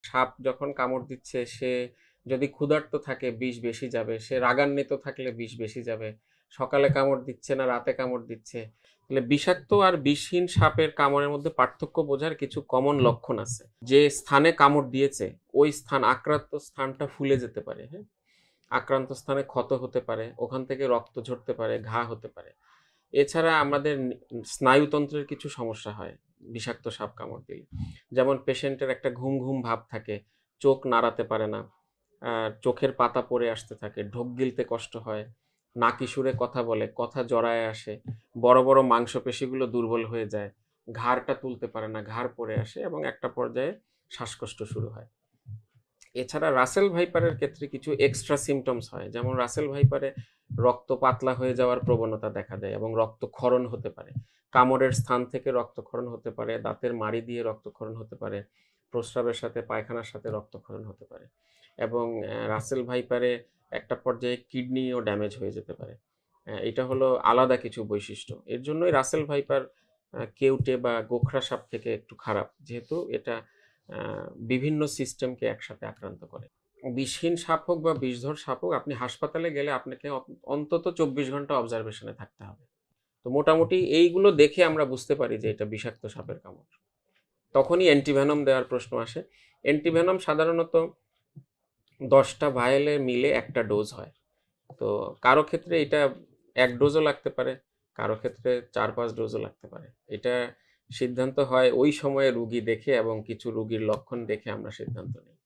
সাপ যখন কামড় দিচ্ছে সে যদি ক্ষুধার্ত থাকে বিষ বেশি যাবে, সে রাগান্বিত থাকলে বিষ বেশি যাবে, সকালে কামড় দিচ্ছে না রাতে কামড় দিচ্ছে। তাহলে বিষাক্ত আর বিষহীন সাপের কামড়ের মধ্যে পার্থক্য বোঝার কিছু কমন লক্ষণ আছে। যে স্থানে কামড় দিয়েছে ওই স্থান, আক্রান্ত স্থানটা ফুলে যেতে পারে, হ্যাঁ, আক্রান্ত স্থানে ক্ষত হতে পারে, ওখান থেকে রক্ত ঝরতে পারে, ঘা হতে পারে। এছাড়া আমাদের স্নায়ুতন্ত্রের কিছু সমস্যা হয় বিষাক্ত সাপ কামড় দিলে। যেমন পেশেন্টের একটা ঘুম ঘুম ভাব থাকে, চোখ নাড়াতে পারে না, চোখের পাতা পড়ে আসতে থাকে, ঢোক গিলতে কষ্ট হয়, নাকি সুরে কথা বলে, কথা জড়ায় আসে, বড় বড় মাংসপেশিগুলো দুর্বল হয়ে যায়, ঘাড়টা তুলতে পারে না, ঘাড় পড়ে আসে এবং একটা পর্যায়ে শ্বাসকষ্ট শুরু হয়। এছাড়া রাসেল ভাইপারের ক্ষেত্রে কিছু এক্সট্রা সিমটমস হয়, যেমন রাসেল ভাইপারে রক্ত পাতলা হয়ে যাওয়ার প্রবণতা দেখা যায় এবং রক্তক্ষরণ হতে পারে। কামড়ের স্থান থেকে রক্তক্ষরণ হতে পারে, দাঁতের মাড়ি দিয়ে রক্তক্ষরণ হতে পারে, প্রস্রাবের সাথে পায়খানার সাথে রক্তক্ষরণ হতে পারে এবং রাসেল ভাইপারে একটা পর্যায়ে কিডনিও ড্যামেজ হয়ে যেতে পারে। এটা হলো আলাদা কিছু বৈশিষ্ট্য। এর জন্যই রাসেল ভাইপার কেউটে বা গোখরা সাপ থেকে একটু খারাপ, যেহেতু এটা বিভিন্ন সিস্টেমকে একসাথে আক্রান্ত করে। বিষহীন সাপ হোক বা বিষধর সাপ হোক, আপনি হাসপাতালে গেলে আপনাকে অন্তত 24 ঘন্টা অবজারভেশনে থাকতে হবে। তো মোটামুটি এইগুলো দেখে আমরা বুঝতে পারি যে এটা বিষাক্ত সাপের কামড়। তখনই অ্যান্টিভেনম দেওয়ার প্রশ্ন আসে। অ্যান্টিভেনম সাধারণত 10টা ভায়েলে মিলে একটা ডোজ হয়। তো কারো ক্ষেত্রে এটা 1 ডোজও লাগতে পারে, কারো ক্ষেত্রে 4-5 ডোজও লাগতে পারে। এটা সিদ্ধান্ত হয় ওই সময়ে রুগী দেখে এবং কিছু রুগীর লক্ষণ দেখে আমরা সিদ্ধান্ত নিই।